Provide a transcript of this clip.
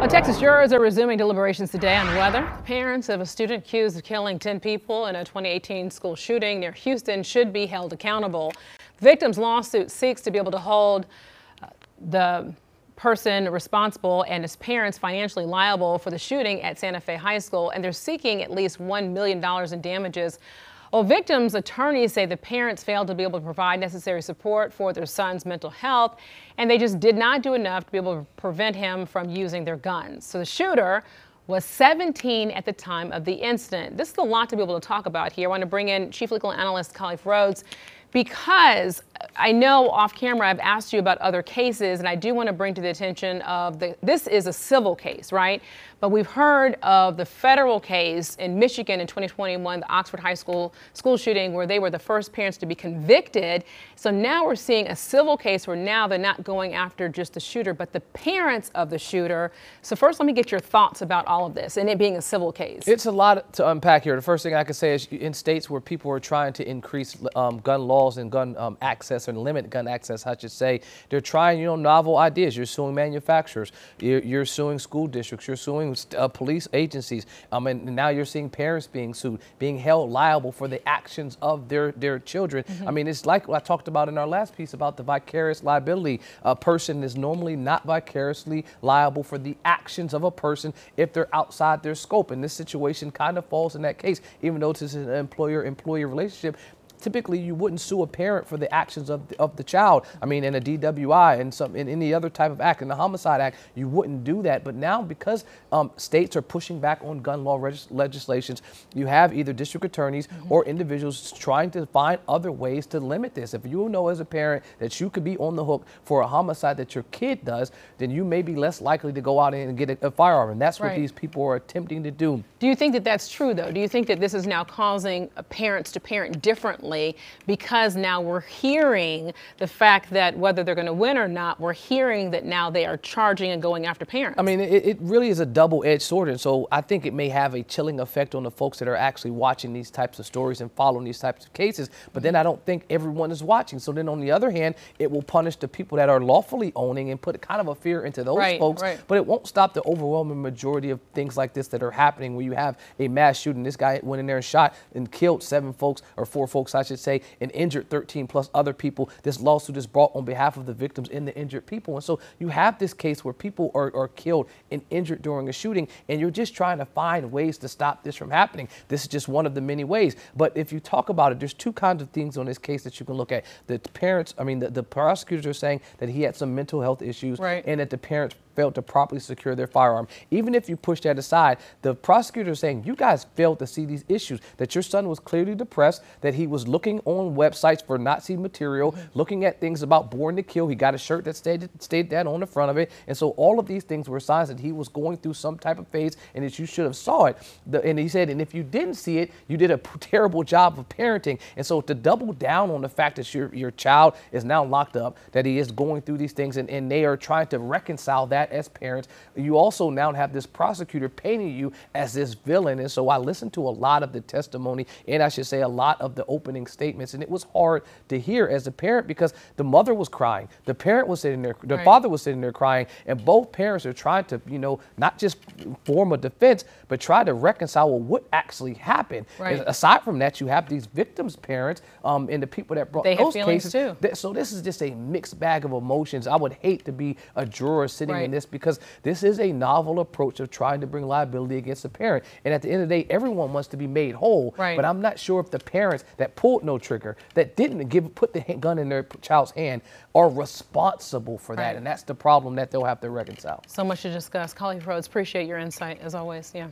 Well, Texas jurors are resuming deliberations today on whether the parents of a student accused of killing 10 people in a 2018 school shooting near Houston should be held accountable. The victim's lawsuit seeks to be able to hold the person responsible and his parents financially liable for the shooting at Santa Fe High School, and they're seeking at least $1 million in damages. Well, victims' attorneys say the parents failed to be able to provide necessary support for their son's mental health, and they just did not do enough to be able to prevent him from using their guns. So the shooter was 17 at the time of the incident. This is a lot to be able to talk about here. I want to bring in Chief Legal Analyst Collie Rhodes, because I know off camera I've asked you about other cases, and I do want to bring to the attention of this is a civil case, right? But we've heard of the federal case in Michigan in 2021, the Oxford High School shooting, where they were the first parents to be convicted. So now we're seeing a civil case where now they're not going after just the shooter, but the parents of the shooter. So first, let me get your thoughts about all of this and it being a civil case. It's a lot to unpack here. The first thing I can say is in states where people are trying to increase gun laws and gun access, or limit gun access, I should say, they're trying, novel ideas. You're suing manufacturers, you're suing school districts, you're suing police agencies, and now you're seeing parents being sued, being held liable for the actions of their children. I mean, it's like what I talked about in our last piece about the vicarious liability. A person is normally not vicariously liable for the actions of a person if they're outside their scope, and this situation kind of falls in that case. Even though this is an employer-employee relationship, typically you wouldn't sue a parent for the actions of the child. I mean, in a DWI and in any other type of act, in the homicide act, you wouldn't do that. But now, because states are pushing back on gun law legislations, you have either district attorneys or individuals trying to find other ways to limit this. If you know as a parent that you could be on the hook for a homicide that your kid does, then you may be less likely to go out and get a firearm. And that's what these people are attempting to do. Do you think that that's true, though? Do you think that this is now causing parents to parent differently, because now we're hearing the fact that whether they're going to win or not, we're hearing that now they are charging and going after parents? I mean, it really is a double-edged sword, and so I think it may have a chilling effect on the folks that are actually watching these types of stories and following these types of cases. But then I don't think everyone is watching. So then on the other hand, it will punish the people that are lawfully owning and put kind of a fear into those folks. But it won't stop the overwhelming majority of things like this that are happening, where you have a mass shooting. This guy went in there and shot and killed 7 folks, or 4 folks, I should say, and injured 13 plus other people. This lawsuit is brought on behalf of the victims and the injured people. And so you have this case where people are killed and injured during a shooting, and you're just trying to find ways to stop this from happening. This is just one of the many ways. But if you talk about it, there's 2 kinds of things on this case that you can look at. The parents, I mean, the prosecutors are saying that he had some mental health issues, and that the parents failed to properly secure their firearm. Even if you push that aside, the prosecutor is saying you guys failed to see these issues, that your son was clearly depressed, that he was looking on websites for Nazi material, looking at things about Born to Kill. He got a shirt that stated that on the front of it. And so all of these things were signs that he was going through some type of phase, and that you should have saw it. And he said, and if you didn't see it, you did a terrible job of parenting. And so to double down on the fact that your child is now locked up, that he is going through these things, and they are trying to reconcile that as parents, you also now have this prosecutor painting you as this villain. And so I listened to a lot of the testimony, and I should say a lot of the opening statements, and it was hard to hear as a parent, because the mother was crying, the parent was sitting there, the father was sitting there crying, and both parents are trying to, not just form a defense, but try to reconcile what actually happened. Aside from that, you have these victims' parents and the people that brought those cases too. So this is just a mixed bag of emotions. I would hate to be a juror sitting in this, because this is a novel approach of trying to bring liability against the parent. And at the end of the day, everyone wants to be made whole. But I'm not sure if the parents that pulled no trigger, that didn't put the gun in their child's hand, are responsible for that. And that's the problem that they'll have to reconcile. So much to discuss. Collie Rhodes, appreciate your insight as always. Yeah.